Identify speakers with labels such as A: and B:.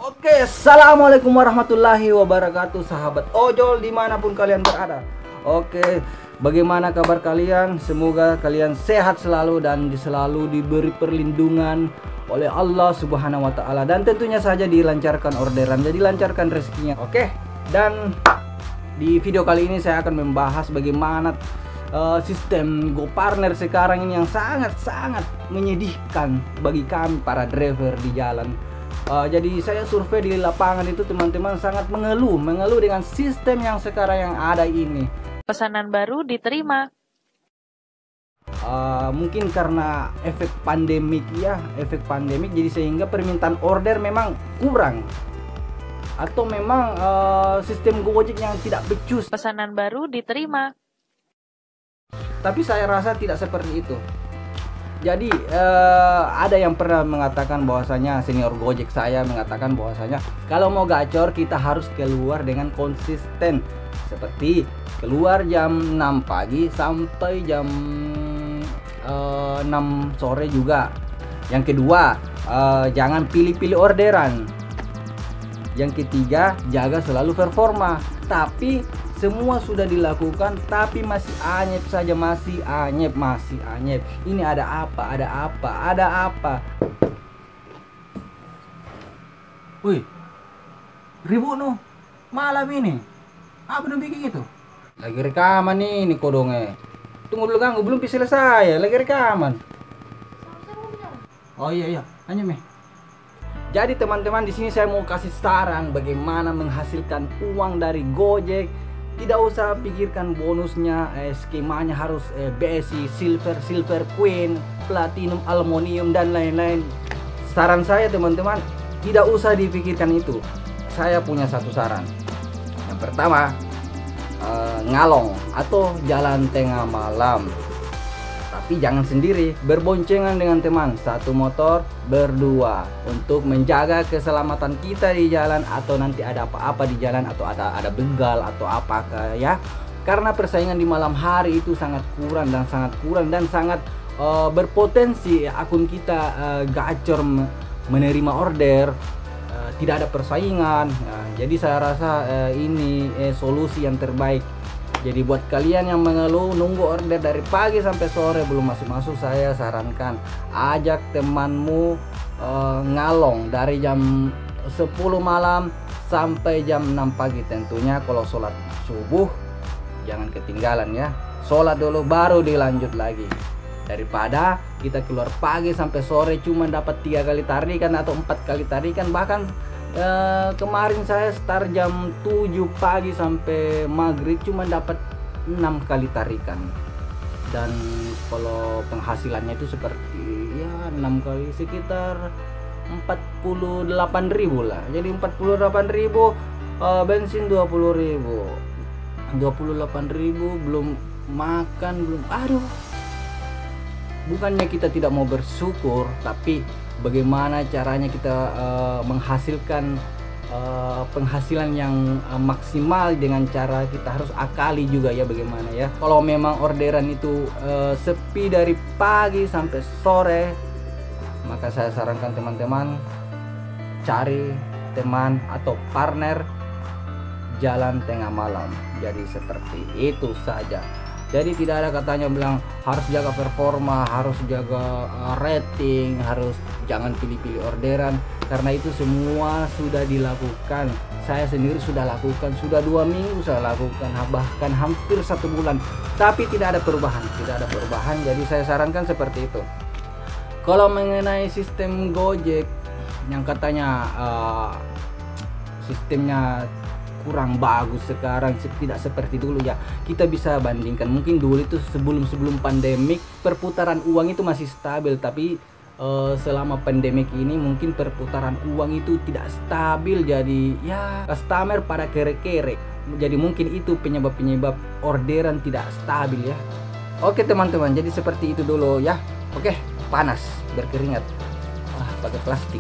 A: Oke, assalamualaikum warahmatullahi wabarakatuh, sahabat ojol dimanapun kalian berada. Oke, bagaimana kabar kalian? Semoga kalian sehat selalu dan selalu diberi perlindungan oleh Allah Subhanahu wa Ta'ala, dan tentunya saja dilancarkan orderan, jadi lancarkan rezekinya. Oke, dan di video kali ini saya akan membahas bagaimana sistem GoPartner sekarang ini yang sangat-sangat menyedihkan bagi kami para driver di jalan. Jadi saya survei di lapangan itu, teman-teman sangat mengeluh dengan sistem yang sekarang yang ada ini.
B: Pesanan baru diterima.
A: Mungkin karena efek pandemik jadi sehingga permintaan order memang kurang, atau memang sistem Gojek yang tidak becus.
B: Pesanan baru diterima.
A: Tapi saya rasa tidak seperti itu. Jadi ada yang pernah mengatakan bahwasanya, senior Gojek saya mengatakan bahwasanya kalau mau gacor kita harus keluar dengan konsisten, seperti keluar jam 6 pagi sampai jam 6 sore juga. Yang kedua, jangan pilih-pilih orderan. Yang ketiga, jaga selalu performa. Tapi semua sudah dilakukan, tapi masih anyep saja, masih anyep. Ini ada apa? Wih, ribut no malam ini. Apa udah bikin itu? Lagi rekaman nih kodongnya. Tunggu dulu, ganggu, belum selesai. Lagi rekaman. Oh iya, hanya meh. Jadi teman-teman, di sini saya mau kasih saran bagaimana menghasilkan uang dari Gojek. Tidak usah pikirkan bonusnya, skemanya harus BSI, silver, queen, platinum, aluminium, dan lain-lain. Saran saya teman-teman, tidak usah dipikirkan itu. Saya punya satu saran. Yang pertama, ngalong atau jalan tengah malam. Tapi jangan sendiri, berboncengan dengan teman, satu motor, berdua, untuk menjaga keselamatan kita di jalan, atau nanti ada apa-apa di jalan, atau ada begal atau apakah ya. Karena persaingan di malam hari itu sangat kurang dan sangat berpotensi akun kita gacor menerima order, tidak ada persaingan. Jadi saya rasa ini solusi yang terbaik. Jadi buat kalian yang mengeluh nunggu order dari pagi sampai sore belum masuk, saya sarankan ajak temanmu ngalong dari jam 10 malam sampai jam 6 pagi. Tentunya kalau sholat subuh jangan ketinggalan ya. Sholat dulu baru dilanjut lagi. Daripada kita keluar pagi sampai sore cuma dapat 3 kali tarikan atau 4 kali tarikan. Bahkan kemarin saya start jam 7 pagi sampai maghrib cuma dapat 6 kali tarikan, dan kalau penghasilannya itu seperti ya 6 kali sekitar 48.000 lah. Jadi 48.000, bensin 20.000, 28.000 belum makan, belum, aduh. Bukannya kita tidak mau bersyukur, tapi bagaimana caranya kita menghasilkan penghasilan yang maksimal dengan cara kita harus akali juga ya bagaimana ya. Kalau memang orderan itu sepi dari pagi sampai sore, maka saya sarankan teman-teman cari teman atau partner jalan tengah malam. Jadi seperti itu saja. Jadi tidak ada katanya bilang harus jaga performa, harus jaga rating, harus jangan pilih-pilih orderan, karena itu semua sudah dilakukan. Saya sendiri sudah lakukan, sudah 2 minggu saya lakukan, bahkan hampir 1 bulan, tapi tidak ada perubahan. Jadi saya sarankan seperti itu. Kalau mengenai sistem Gojek yang katanya sistemnya kurang bagus sekarang, tidak seperti dulu ya. Kita bisa bandingkan, mungkin dulu itu sebelum pandemik perputaran uang itu masih stabil, tapi selama pandemik ini mungkin perputaran uang itu tidak stabil. Jadi ya customer pada kere-kere. Jadi mungkin itu penyebab orderan tidak stabil ya. Oke teman-teman, jadi seperti itu dulu ya. Oke, panas, berkeringat, pakai plastik.